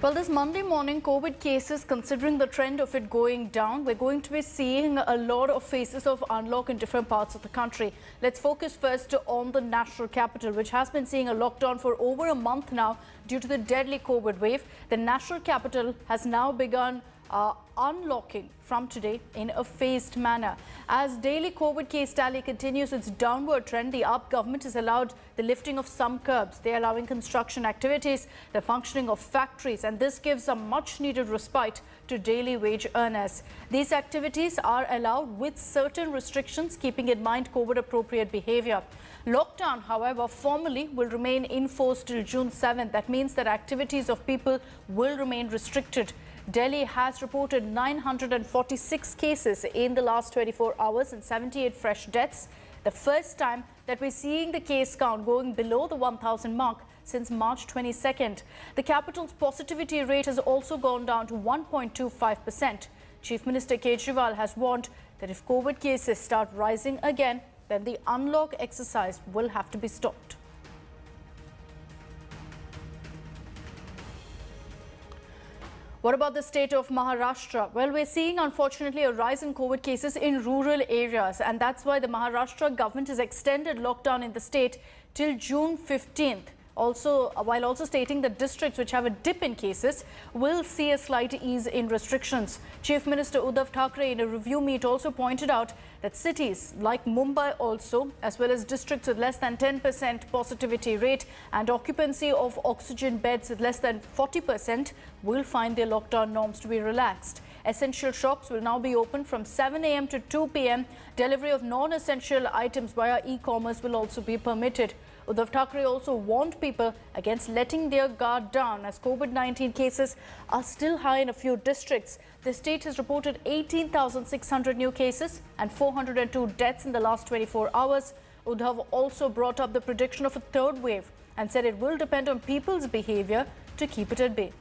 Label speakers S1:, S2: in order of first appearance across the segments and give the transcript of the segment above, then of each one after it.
S1: Well, this Monday morning, COVID cases, considering the trend of it going down, we're going to be seeing a lot of phases of unlock in different parts of the country. Let's focus first on the national capital, which has been seeing a lockdown for over a month now due to the deadly COVID wave. The national capital has now begun unlocking from today in a phased manner. As daily COVID case tally continues its downward trend, the AAP government has allowed the lifting of some curbs. They are allowing construction activities, the functioning of factories, and this gives a much needed respite to daily wage earners. These activities are allowed with certain restrictions, keeping in mind COVID appropriate behavior. Lockdown, however, formally will remain in force till June 7th. That means that activities of people will remain restricted. Delhi has reported 946 cases in the last 24 hours and 78 fresh deaths. The first time that we're seeing the case count going below the 1,000 mark since March 22nd. The capital's positivity rate has also gone down to 1.25%. Chief Minister Kejriwal has warned that if COVID cases start rising again, then the unlock exercise will have to be stopped. What about the state of Maharashtra? Well, we're seeing, unfortunately, a rise in COVID cases in rural areas, and that's why the Maharashtra government has extended lockdown in the state till June 15th. While also stating that districts which have a dip in cases will see a slight ease in restrictions. Chief Minister Uddhav Thackeray in a review meet also pointed out that cities like Mumbai also, as well as districts with less than 10% positivity rate and occupancy of oxygen beds with less than 40%, will find their lockdown norms to be relaxed. Essential shops will now be open from 7 a.m. to 2 p.m. Delivery of non-essential items via e-commerce will also be permitted. Uddhav Thackeray also warned people against letting their guard down as COVID-19 cases are still high in a few districts. The state has reported 18,600 new cases and 402 deaths in the last 24 hours. Uddhav also brought up the prediction of a third wave and said it will depend on people's behavior to keep it at bay.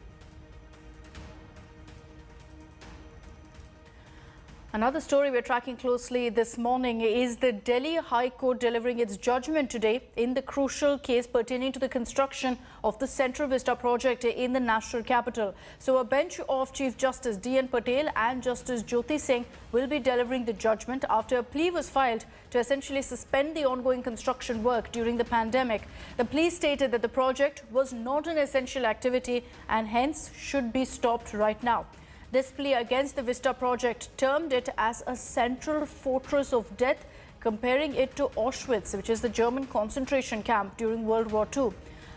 S1: Another story we're tracking closely this morning is the Delhi High Court delivering its judgment today in the crucial case pertaining to the construction of the Central Vista project in the national capital. So a bench of Chief Justice D.N. Patel and Justice Jyoti Singh will be delivering the judgment after a plea was filed to essentially suspend the ongoing construction work during the pandemic. The plea stated that the project was not an essential activity and hence should be stopped right now. This plea against the Vista project termed it as a central fortress of death, comparing it to Auschwitz, which is the German concentration camp during World War II.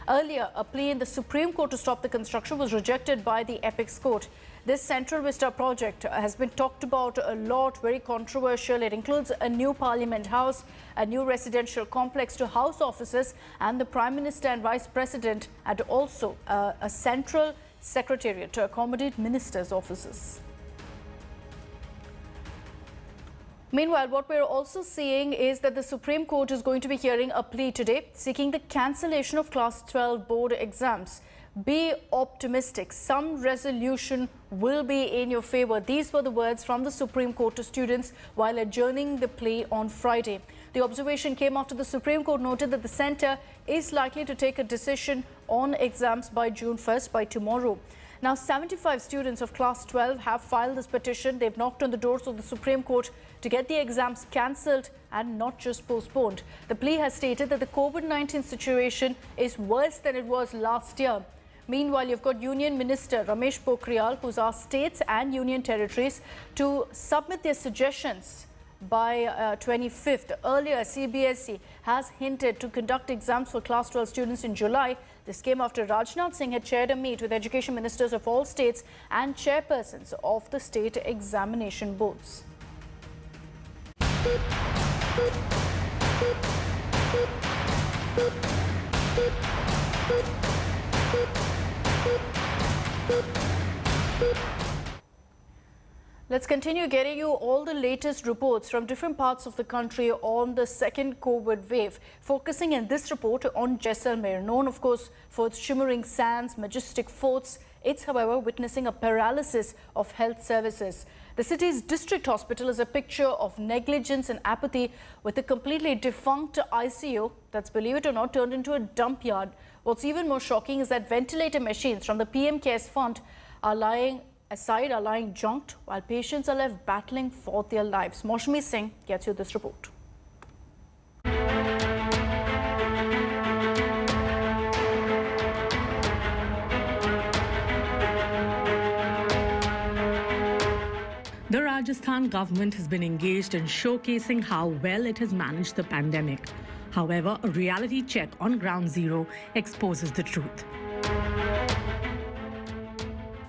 S1: Earlier, a plea in the Supreme Court to stop the construction was rejected by the Apex Court. This Central Vista project has been talked about a lot, very controversial. It includes a new Parliament House, a new residential complex to house offices and the Prime Minister and Vice President, and also a central secretariat to accommodate ministers' offices. Meanwhile, what we're also seeing is that the Supreme Court is going to be hearing a plea today seeking the cancellation of Class 12 board exams. Be optimistic. Some resolution will be in your favor. These were the words from the Supreme Court to students while adjourning the plea on Friday. The observation came after the Supreme Court noted that the centre is likely to take a decision on exams by June 1st, by tomorrow. Now, 75 students of Class 12 have filed this petition. They've knocked on the doors of the Supreme Court to get the exams cancelled and not just postponed. The plea has stated that the COVID-19 situation is worse than it was last year. Meanwhile, you've got Union Minister Ramesh Pokhriyal, who's asked states and union territories to submit their suggestions by 25th. Earlier, CBSE has hinted to conduct exams for Class 12 students in July. This came after Rajnath Singh had chaired a meet with education ministers of all states and chairpersons of the state examination boards. Let's continue getting you all the latest reports from different parts of the country on the second COVID wave, focusing in this report on Jaisalmer, known of course for its shimmering sands, majestic forts. It's, however, witnessing a paralysis of health services. The city's district hospital is a picture of negligence and apathy, with a completely defunct ICU that's, believe it or not, turned into a dump yard. What's even more shocking is that ventilator machines from the PM Cares Fund are lying junked, while patients are left battling for their lives. Maushami Singh gets you this report.
S2: The Rajasthan government has been engaged in showcasing how well it has managed the pandemic. However, a reality check on ground zero exposes the truth.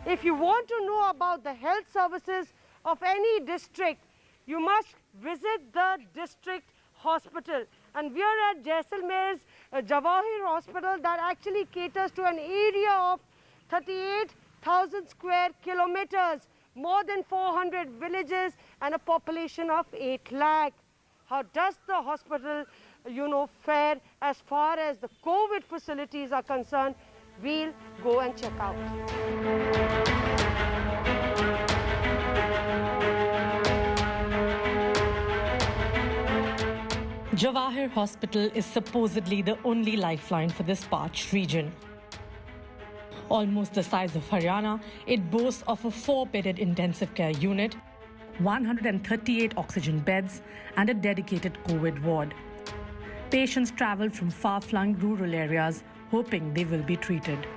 S3: If you want to know about the health services of any district, you must visit the district hospital. And we are at Jaisalmer's Jawahir Hospital that actually caters to an area of 38,000 square kilometers, more than 400 villages and a population of 8 lakh. How does the hospital, fare as far as the COVID facilities are concerned? We'll go and check out.
S2: Jawahir Hospital is supposedly the only lifeline for this parched region. Almost the size of Haryana, it boasts of a 4-bedded intensive care unit, 138 oxygen beds, and a dedicated COVID ward. Patients travel from far-flung rural areas, hoping they will be treated.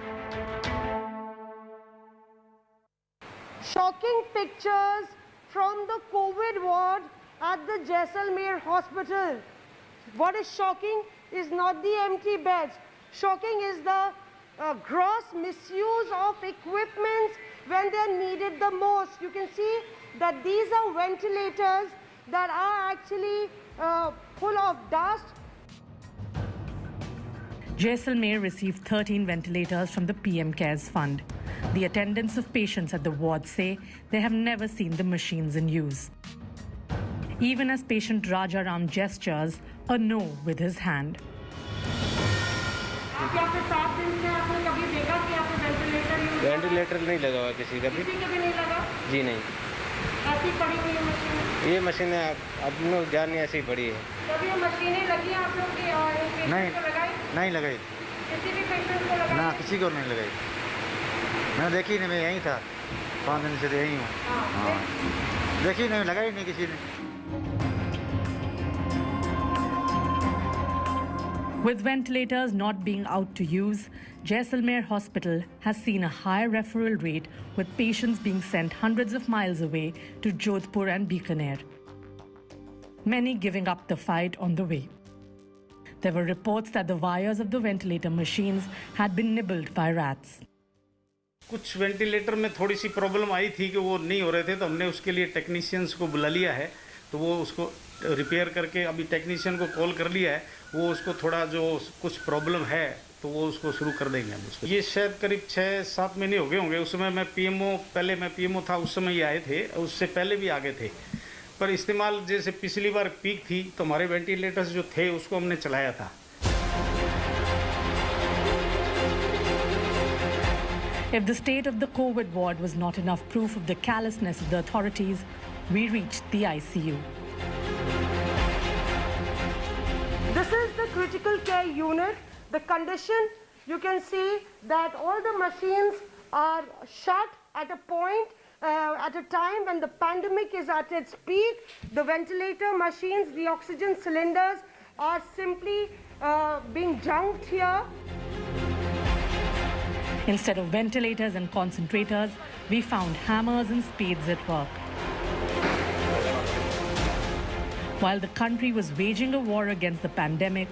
S3: Shocking pictures from the COVID ward at the Jaisalmer Hospital. What is shocking is not the empty beds. Shocking is the gross misuse of equipment when they're needed the most. You can see that these are ventilators that are actually full of dust.
S2: Jaisalmer received 13 ventilators from the PM Cares Fund. The attendants of patients at the ward say they have never seen the machines in use. Even as patient Rajaram gestures a no with his hand.
S4: Ventilator नहीं लगा हुआ किसी का भी नहीं लगा जी नहीं
S3: ऐसी पड़ी हुई है मशीन
S4: ये मशीन अब लोग जान नहीं ऐसी ही पड़ी है
S3: तब ये मशीनें लगी आप लोग की
S4: नहीं लगाई
S3: किसी भी पेशेंट को लगाई
S4: ना किसी को नहीं लगाई मैंने देखी नहीं मैं यहीं था 5 दिन से यहीं हूँ हाँ देखी नहीं लगाई नहीं किसी ने
S2: With ventilators not being out to use, Jaisalmer Hospital has seen a high referral rate, with patients being sent hundreds of miles away to Jodhpur and Bikaner. Many giving up the fight on the way. There were reports that the wires of the ventilator machines had been nibbled by rats.
S5: कुछ ventilator में थोड़ी सी problem आई थी कि वो नहीं हो रहे थे, तो हमने उसके लिए टेक्नीशियंस को बुला लिया है, तो वो उसको रिपेयर करके अभी टेक्नीशियन को कॉल कर लिया है, वो उसको थोड़ा जो कुछ प्रॉब्लम है तो वो उसको शुरू कर देंगे हम उसको। ये शायद करीब 6-7 महीने हो गए होंगे। उस समय मैं पीएमओ था, उस समय ये आए थे, उससे पहले भी आगे थे, पर इस्तेमाल जैसे पिछली बार पीक थी तो हमारे वेंटिलेटर्स जो थे उसको हमने चलाया था।
S2: If the state of the COVID ward was not enough proof of the callousness of the authorities, we reached the ICU.
S3: This is the critical care unit. The condition, you can see that all the machines are shut at a point, at a time when the pandemic is at its peak. The ventilator machines, the oxygen cylinders are simply being junked here.
S2: Instead of ventilators and concentrators, we found hammers and spades at work. While the country was waging a war against the pandemic,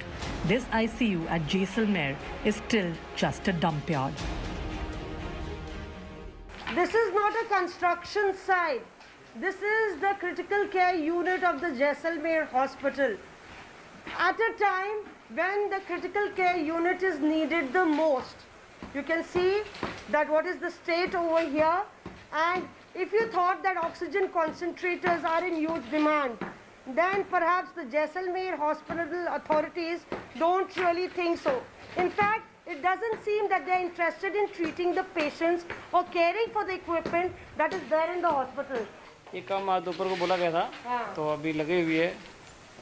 S2: this ICU at Jaisalmer is still just a dump yard.
S3: This is not a construction site. This is the critical care unit of the Jaisalmer Hospital. At a time when the critical care unit is needed the most. You can see that what is the state over here, and if you thought that oxygen concentrators are in huge demand, then perhaps the Jaisalmer hospital authorities don't really think so. In fact, it doesn't seem that they're interested in treating the patients or caring for the equipment that is there in the hospital.
S6: ये काम आज दोपहर को बोला गया था, तो अभी लगे हुए है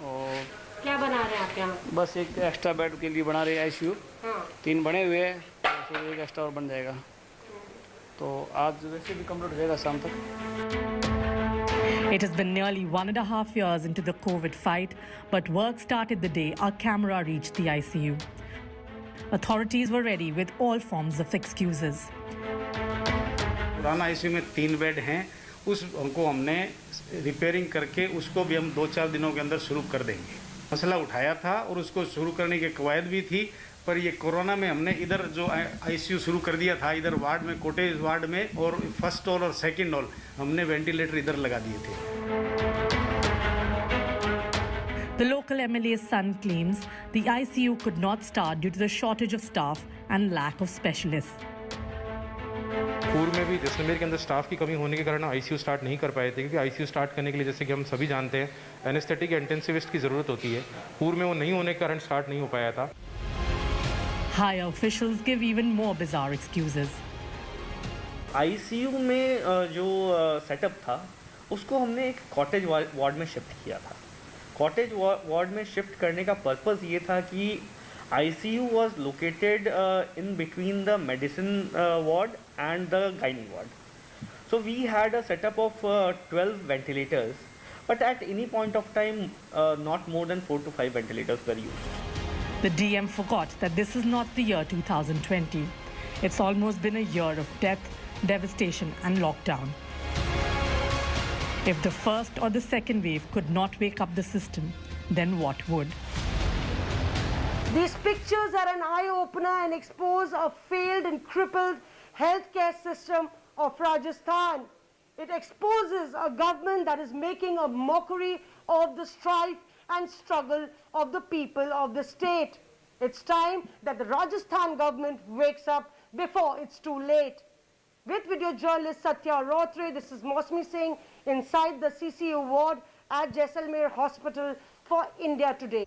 S6: और
S3: क्या बना रहे हैं आप यहाँ?
S6: बस एक एक्स्ट्रा बेड के लिए बना रहे हैं आईसीयू।
S3: हाँ।
S6: 3 बने हुए हैं, तो एक एक्स्ट्रा और बन जाएगा, तो आज वैसे भी कंप्लीट हो जाएगा शाम तक।
S2: It has been nearly 1.5 years into the COVID fight, but work started the day our camera reached the ICU. Authorities were ready with all forms of excuses.
S5: पुराना आईसीयू में 3 बेड हैं, उनको हमने रिपेयरिंग करके उसको भी हम 2-4 दिनों के अंदर शुरू कर देंगे। मसला उठाया था और उसको शुरू करने की कवायद भी थी, पर ये कोरोना में हमने इधर जो आईसीयू शुरू कर दिया था, इधर वार्ड में, कॉटेज वार्ड में, और फर्स्ट हॉल और सेकंड हॉल हमने वेंटिलेटर इधर लगा दिए थे।
S2: The local MLA's son claims the ICU could not start due to the shortage of staff and lack of specialists.
S7: पूर्व में भी जैसलमेर के अंदर स्टाफ की कमी होने के कारण आईसीयू स्टार्ट नहीं कर पाए थे, क्योंकि आईसीयू स्टार्ट करने के लिए जैसे कि हम सभी जानते हैं एनेस्थेटिक या इंटेंसिविस्ट की ज़रूरत होती है। पूर्व में वो नहीं होने के कारण स्टार्ट नहीं हो पाया था।
S2: Higher officials give even more bizarre excuses.
S8: ICU में जो सेटअप था उसको हमने एक कॉटेज वार्ड में शिफ्ट किया था। कॉटेज वार्ड में शिफ्ट करने का पर्पस ये था कि ICU was located in between the medicine ward and the gynae ward. So we had a setup of 12 ventilators, but at any point of time, not more than 4 to 5 ventilators were used.
S2: The DM forgot that this is not the year 2020. It's almost been a year of death, devastation, and lockdown. If the first or the second wave could not wake up the system, then what would?
S3: These pictures are an eye-opener and expose a failed and crippled healthcare system of Rajasthan. It exposes a government that is making a mockery of the strife and struggle of the people of the state. It's time that the Rajasthan government wakes up before it's too late. With video journalist Satya Rotre, this is Mosmi Singh inside the CCU ward at Jaisalmer Hospital for India Today.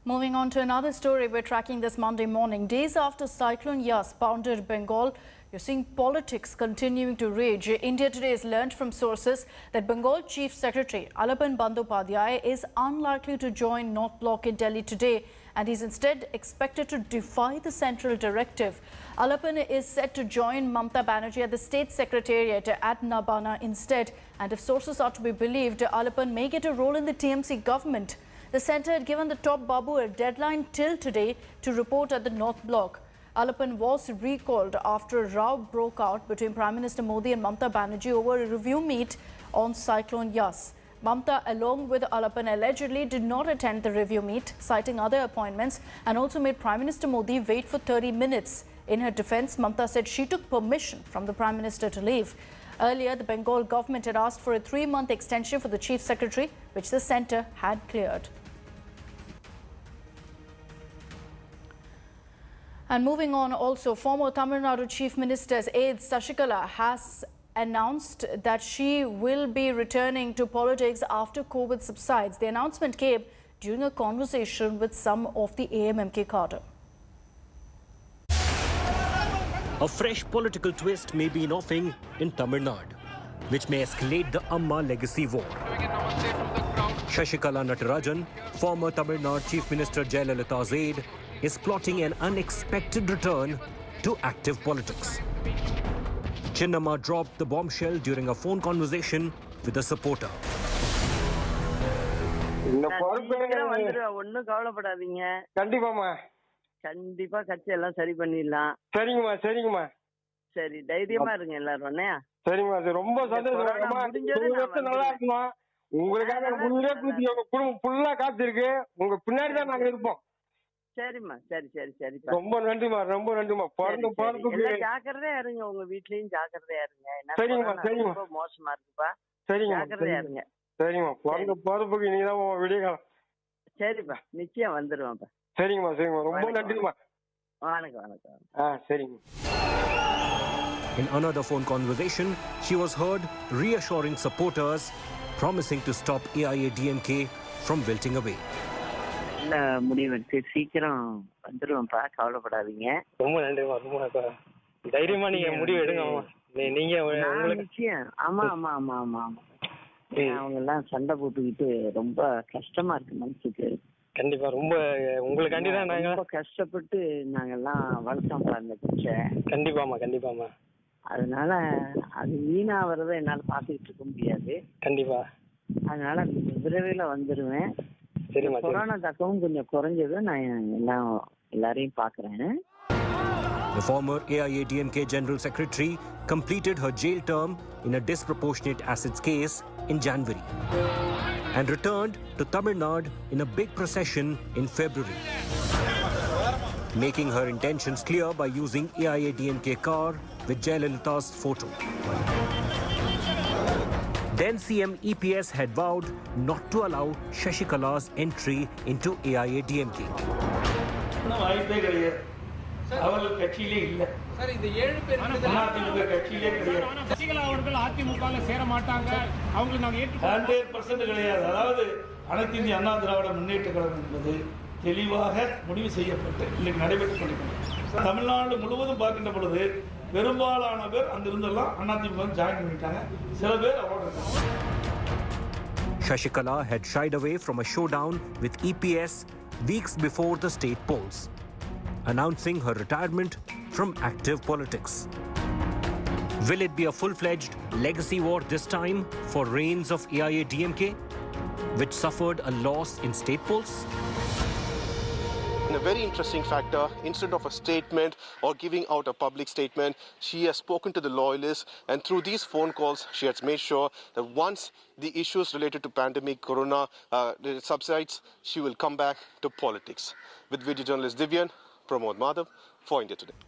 S1: Moving on to another story we're tracking this Monday morning. Days after Cyclone Yas pounded Bengal, you're seeing politics continuing to rage. India Today has learnt from sources that Bengal Chief Secretary Alapan Bandyopadhyay is unlikely to join North Bloc in Delhi today, and he's instead expected to defy the central directive. Alapan is set to join Mamta Banerjee at the State Secretariat at Nabana instead, and if sources are to be believed, Alapan may get a role in the TMC government. The centre had given the top Babu a deadline till today to report at the North Bloc. Alapan was recalled after a row broke out between Prime Minister Modi and Mamta Banerjee over a review meet on Cyclone Yas. Mamta, along with Alapan, allegedly did not attend the review meet, citing other appointments, and also made Prime Minister Modi wait for 30 minutes. In her defence, Mamta said she took permission from the Prime Minister to leave. Earlier, the Bengal government had asked for a 3-month extension for the Chief Secretary, which the centre had cleared. And moving on, also, former Tamil Nadu Chief Minister's aide Shashikala has announced that she will be returning to politics after COVID subsides. The announcement came during a conversation with some of the AMMK cadre.
S9: A fresh political twist may be in offing in Tamil Nadu, which may escalate the Amma legacy war. Shashikala Natarajan, former Tamil Nadu Chief Minister Jaisalmer's aide, is plotting an unexpected return to active politics. Chinnamma dropped the bombshell during a phone conversation with a supporter.
S10: கண்டிப்பா கட்சி எல்லாம் சரி பண்ணிடலாம்.
S11: சரிங்கம்மா சரிங்கம்மா.
S10: சரி தைரியமா இருங்க எல்லாரும்.
S11: சரிங்கம்மா ரொம்ப சந்தோஷம். நல்லா இருக்குமா உங்களுக்காக உயிரே கூத்தி குடும்பம் ஃபுல்லா காத்திருக்கு. உங்க பின்னாடி தான் நாங்க இருப்போம்.
S10: சரிம்மா சரி சரி சரி.
S11: ரொம்ப நன்றிமா ரொம்ப நன்றிமா.
S10: ஜாக்கிரதையா இருங்க, உங்க வீட்லயும் ஜாக்கிரதையா இருங்க.
S11: சரிங்கம்மா சரிங்கம்மா.
S10: ரொம்ப மோசமா இருக்குப்பா.
S11: சரிங்கம்மா
S10: ஜாக்கிரதையா இருங்க.
S11: சரிங்கம்மா. போறதுக்கு நீதான் விடிய காலம்.
S10: சரிப்பா நிச்சயம் வந்துருவான்ப்பா.
S11: சரிங்கம்மா சரிங்கம்மா ரொம்ப நன்றிமா.
S10: வணக்கம் வணக்கம்.
S11: சரிங்க.
S9: In another phone conversation, she was heard reassuring supporters, promising to stop AIADMK from wilting away.
S10: இல்ல முடிவெடுத்து சீக்கிரம் வந்துருவோம்ப்பா, கவலைப்படாதீங்க.
S11: ரொம்ப நன்றிமா ரொம்ப நன்றி. தைரியமா நீங்க முடிவு எடுங்க. நீங்க
S10: நிச்சயம். ஆமா ஆமா ஆமா ஆமா ஆமா. அவங்க எல்லாம் சண்டை போட்டுக்கிட்டு ரொம்ப கஷ்டமா இருக்கு மனசுக்கு.
S11: கண்டிப்பா ரொம்ப உங்களுக்காண்டி தான் நாங்க
S10: ரொம்ப கஷ்டப்பட்டு நாங்கெல்லாம் வளர்த்தோம்ப்பா அந்த பிச்சை.
S11: கண்டிப்பாமா.
S10: அதனால அது வீணாகிறத என்னால பார்த்துக்கிட்டு இருக்க முடியாது.
S11: கண்டிப்பா.
S10: அதனால விரைவில் வந்துடுவேன்.
S11: சரிம்மா.
S10: கொரோனா தாக்கமும் கொஞ்சம் குறைஞ்சது நான் எல்லாரையும் பார்க்குறேன்.
S9: The former AIADMK General Secretary completed her jail term in a disproportionate assets case in January and returned to Tamil Nadu in a big procession in February, making her intentions clear by using AIADMK car with Jayalalitha's photo. Then CM EPS had vowed not to allow Shashikala's entry into AIADMK.
S12: அவர்கள் கட்சியிலே இல்லை sir. இந்த 7 பேர் அதிமுக கட்சியிலே கிடையாது. சசிகலா அவர்கள் அதிமுகவில் சேர மாட்டாங்க, அவங்களுக்கு நாங்கள் 100% கிடையாது. அதாவது அனைத்து இந்திய அண்ணா திராவிட முன்னேற்ற கழகம் என்பது தெளிவாக முடிவு செய்யப்பட்டு இன்னைக்கு நடைபெற்றுக் கொண்டிருக்கிறது. தமிழ்நாடு முழுவதும் பார்க்கின்ற பொழுது பெரும்பாலான பேர் அந்த இருந்தெல்லாம் அதிமுக ஜாயின் பண்ணிட்டாங்க. சில பேர் அவரோட.
S9: Shashikala had shied away from a showdown with EPS weeks before the state polls, announcing her retirement from active politics. Will it be a full-fledged legacy war this time for reigns of AIADMK, which suffered a loss in state polls?
S13: A very interesting factor, instead of a statement or giving out a public statement, she has spoken to the loyalists, and through these phone calls, she has made sure that once the issues related to pandemic, corona subsides, she will come back to politics. With video journalist Divyan, Pramod Madhav for India Today.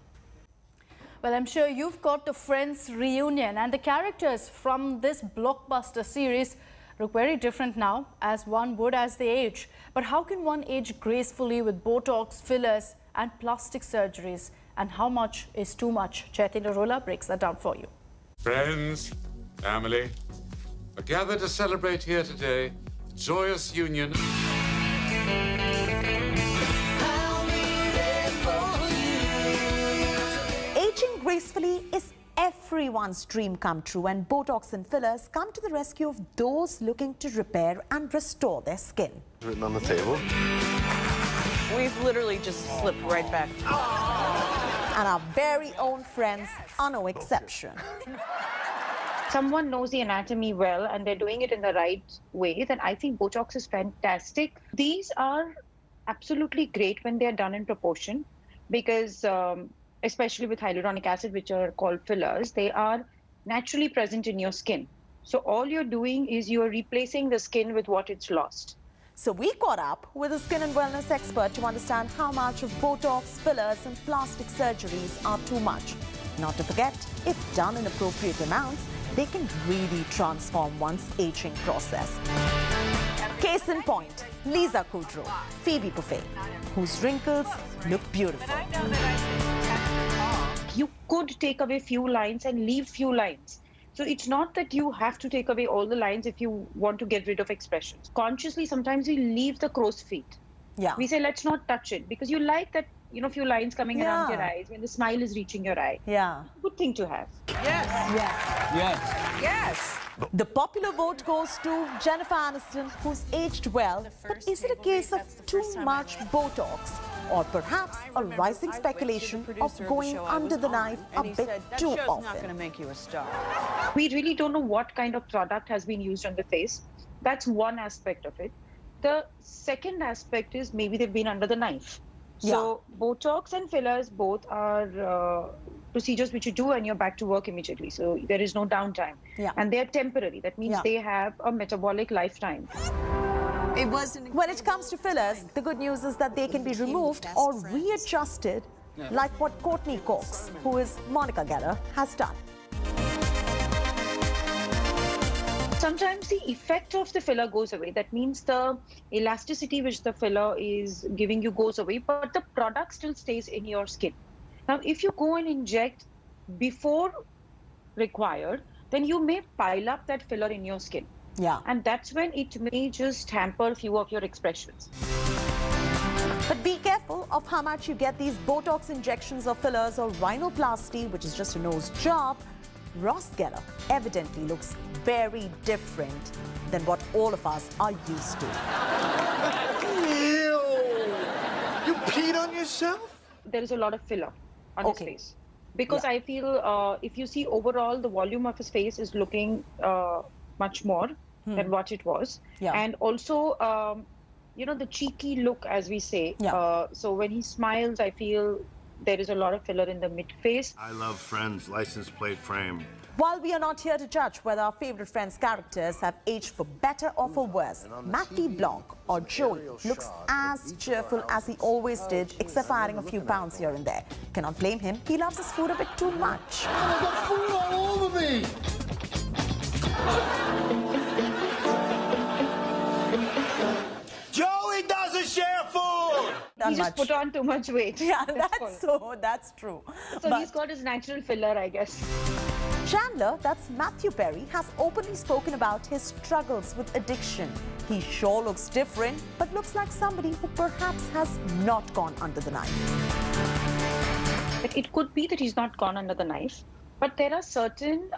S1: Well, I'm sure you've got the Friends reunion, and the characters from this blockbuster series look very different now, as one would as they age. But how can one age gracefully with Botox, fillers and plastic surgeries? And how much is too much? Chaitanya Rola breaks that down for you.
S14: Friends, family, are gathered to celebrate here today the joyous union.
S15: Aging gracefully is everyone's dream come true, and Botox and fillers come to the rescue of those looking to repair and restore their skin.
S13: Written on the table.
S16: We've literally just slipped right back.
S15: And our very own friends are no exception.
S17: Someone knows the anatomy well and they're doing it in the right way, then I think Botox is fantastic. These are absolutely great when they're done in proportion, because especially with hyaluronic acid, which are called fillers, they are naturally present in your skin. So all you're doing is you're replacing the skin with what it's lost.
S15: So we caught up with a skin and wellness expert to understand how much of Botox, fillers and plastic surgeries are too much. Not to forget, if done in appropriate amounts, they can really transform one's aging process. Case in point, Lisa Kudrow, Phoebe Buffet, whose wrinkles look beautiful.
S17: You could take away few lines and leave few lines. So it's not that you have to take away all the lines if you want to get rid of expressions. Consciously, sometimes we leave the crow's feet.
S15: Yeah.
S17: We say, let's not touch it, because you like that, few lines coming around your eyes when the smile is reaching your eye.
S15: Yeah.
S17: Good thing to have.
S15: Yes. Yes.
S12: Yes.
S15: Yes. The popular vote goes to Jennifer Aniston, who's aged well. But is it a case of too much Botox? Or perhaps a rising speculation of going under the knife a bit too often?
S16: Not going to make you a star.
S17: We really don't know what kind of product has been used on the face. That's one aspect of it. The second aspect is maybe they've been under the knife. So Botox and fillers both are procedures which you do and you're back to work immediately. So there is no downtime.
S15: Yeah.
S17: And they're temporary. That means they have a metabolic lifetime.
S15: When it comes to fillers, the good news is that they can be removed or readjusted, like what Courtney Cox, who is Monica Geller, has done.
S17: Sometimes the effect of the filler goes away. That means the elasticity which the filler is giving you goes away, but the product still stays in your skin. Now, if you go and inject before required, then you may pile up that filler in your skin.
S15: Yeah.
S17: And that's when it may just hamper a few of your expressions.
S15: But be careful of how much you get these Botox injections or fillers or rhinoplasty, which is just a nose job, Ross Geller evidently looks very different than what all of us are used to.
S18: Ew! You peed on yourself?
S17: There is a lot of filler on his face. Because I feel if you see overall, the volume of his face is looking much more than what it was. And also, you know, the cheeky look, as we say. So when he smiles, I feel there is a lot of filler in the mid-face.
S18: I love Friends, license plate frame.
S15: While we are not here to judge whether our favorite Friends characters have aged for better or for worse, Matty Blanc or Joey looks as cheerful as he always did, except for adding a few pounds here and there. Cannot blame him. He loves his food a bit too much.
S18: I got food all over me! Joey doesn't share food!
S17: He just put on too much weight.
S15: Yeah, that's true.
S17: So he's got his natural filler, I guess.
S15: Chandler, that's Matthew Perry, has openly spoken about his struggles with addiction. He sure looks different, but looks like somebody who perhaps has not gone under the knife.
S17: It could be that he's not gone under the knife, but there are certain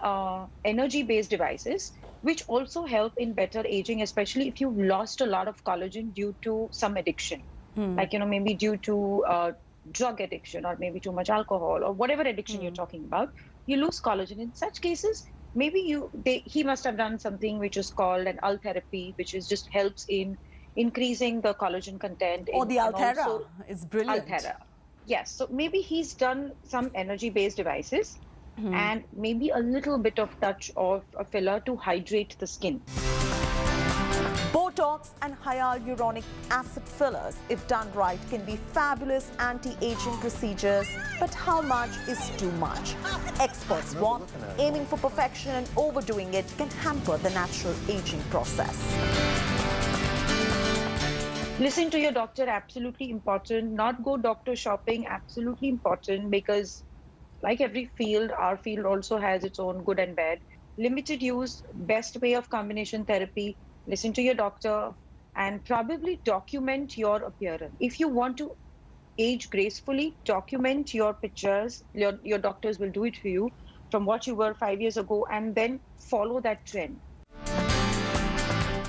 S17: energy-based devices which also help in better aging, especially if you've lost a lot of collagen due to some addiction. Like, you know, maybe due to drug addiction or maybe too much alcohol or whatever addiction you're talking about. You lose collagen. In such cases, maybe he must have done something which is called an Altherapy, which is just helps in increasing the collagen content.
S15: Oh, the Altera is brilliant.
S17: Altera. Yes, so maybe he's done some energy-based devices and maybe a little bit of touch of a filler to hydrate the skin.
S15: Botox and hyaluronic acid fillers, if done right, can be fabulous anti-aging procedures. But how much is too much? Experts warn aiming for perfection and overdoing it can hamper the natural aging process.
S17: Listen to your doctor, absolutely important. Not go doctor shopping, absolutely important, because like every field, our field also has its own good and bad. Limited use, best way of combination therapy. Listen to your doctor and probably document your appearance. If you want to age gracefully, document your pictures. Your doctors will do it for you from what you were 5 years ago, and then follow that trend.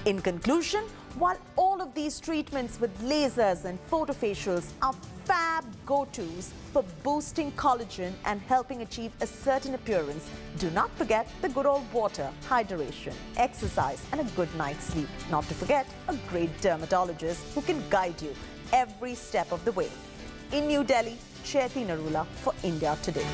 S15: In conclusion, while all of these treatments with lasers and photofacials are fab go-tos for boosting collagen and helping achieve a certain appearance, do not forget the good old water, hydration, exercise and a good night's sleep. Not to forget a great dermatologist who can guide you every step of the way. In New Delhi, Chaiti Narula for India Today.